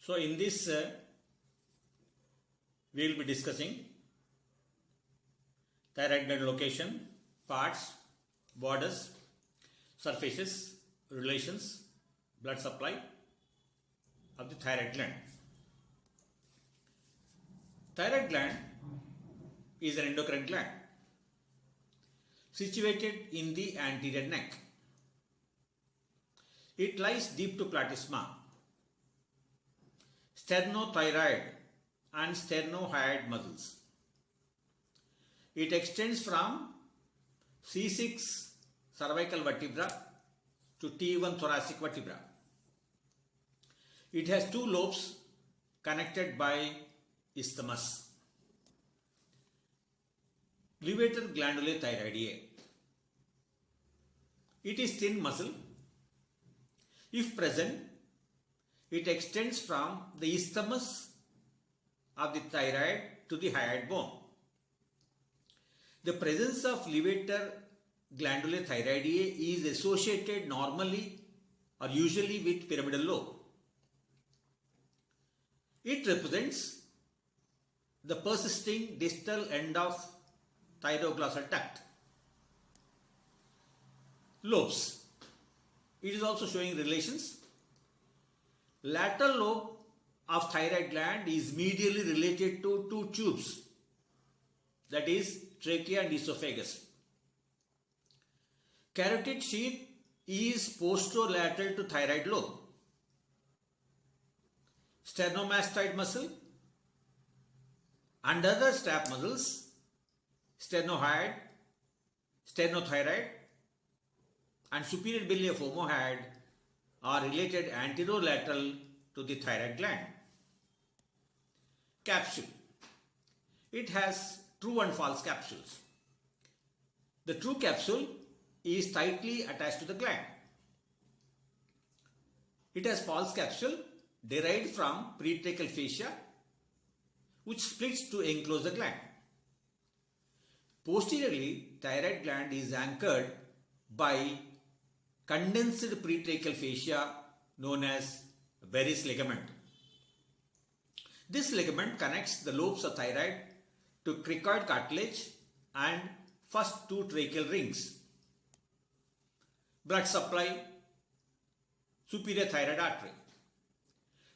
So in this we will be discussing thyroid gland location, parts, borders, surfaces, relations, blood supply of the thyroid gland. Thyroid gland is an endocrine gland situated in the anterior neck. It lies deep to platysma, sternothyroid and sternohyoid muscles. It extends from C6 cervical vertebra to T1 thoracic vertebra. It has two lobes connected by isthmus. Levator glandulae thyroideae. It is thin muscle. If present, it extends from the isthmus of the thyroid to the hyoid bone. The presence of levator glandulae thyroideae is associated normally or usually with pyramidal lobe. It represents the persisting distal end of thyroglossal duct. Lobes. It is also showing relations. Lateral lobe of thyroid gland is medially related to two tubes, that is trachea and esophagus. Carotid sheath is posterolateral to thyroid lobe. Sternomastoid muscle and other strap muscles, sternohyoid, sternothyroid and superior belly of omohyoid are related anterolateral to the thyroid gland. Capsule. It has true and false capsules. The true capsule is tightly attached to the gland. It has false capsule derived from pretracheal fascia which splits to enclose the gland. Posteriorly, thyroid gland is anchored by condensed pretracheal fascia known as Berry's ligament. This ligament connects the lobes of thyroid to cricoid cartilage and first two tracheal rings. Blood supply, superior thyroid artery.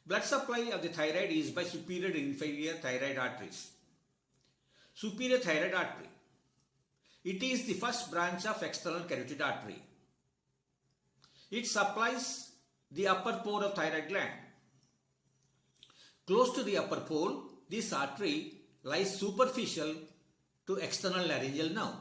Blood supply of the thyroid is by superior and inferior thyroid arteries. Superior thyroid artery. It is the first branch of external carotid artery. It supplies the upper pole of thyroid gland. Close to the upper pole, this artery lies superficial to external laryngeal nerve.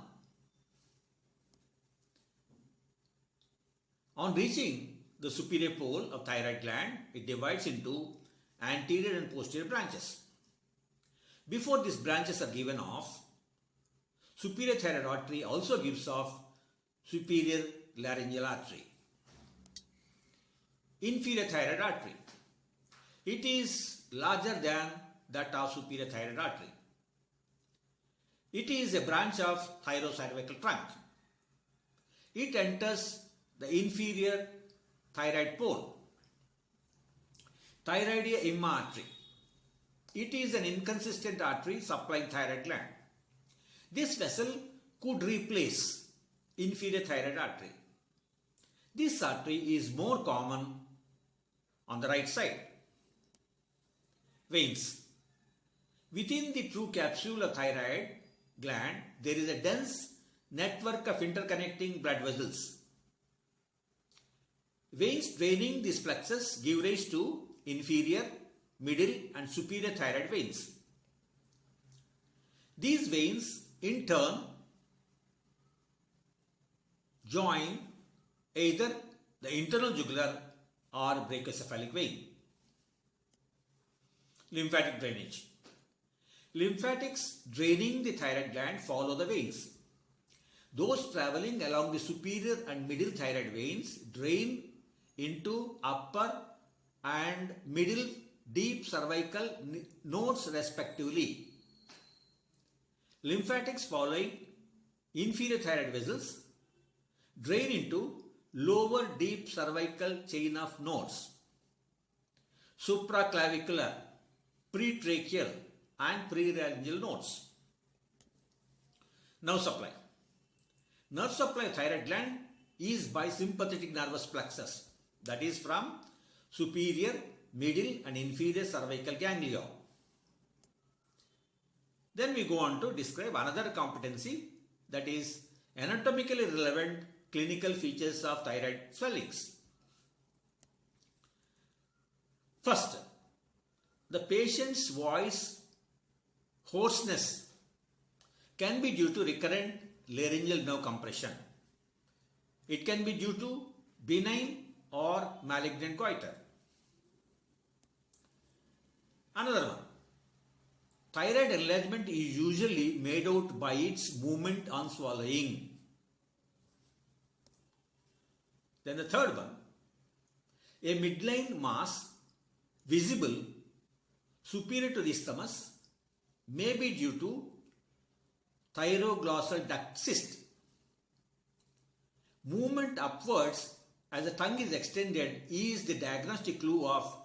On reaching the superior pole of thyroid gland, it divides into anterior and posterior branches. Before these branches are given off, superior thyroid artery also gives off superior laryngeal artery. Inferior thyroid artery. It is larger than that of superior thyroid artery. It is a branch of thyrocervical trunk. It enters the inferior thyroid pole. Thyroidea imma artery. It is an inconsistent artery supplying thyroid gland. This vessel could replace inferior thyroid artery. This artery is more common on the right side. Veins. Within the true capsule of thyroid gland, there is a dense network of interconnecting blood vessels. Veins draining these plexus give rise to inferior, middle and superior thyroid veins. These veins in turn join either the internal jugular or brachiocephalic vein. Lymphatic drainage. Lymphatics draining the thyroid gland follow the veins. Those traveling along the superior and middle thyroid veins drain into upper and middle deep cervical nodes respectively. Lymphatics following inferior thyroid vessels drain into lower deep cervical chain of nodes. supraclavicular, pretracheal and prelaryngeal nodes. Nerve supply. Nerve supply of thyroid gland is by sympathetic nervous plexus, that is from superior, middle and inferior cervical ganglia. Then we go on to describe another competency, that is anatomically relevant clinical features of thyroid swellings. First, the patient's voice hoarseness can be due to recurrent laryngeal nerve compression. It can be due to benign or malignant goiter. Another one, thyroid enlargement is usually made out by its movement on swallowing. Then the third one, a midline mass visible superior to the isthmus may be due to thyroglossal duct cyst. Movement upwards as the tongue is extended is the diagnostic clue of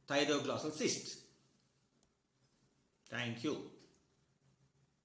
thyroglossal cyst. Thank you.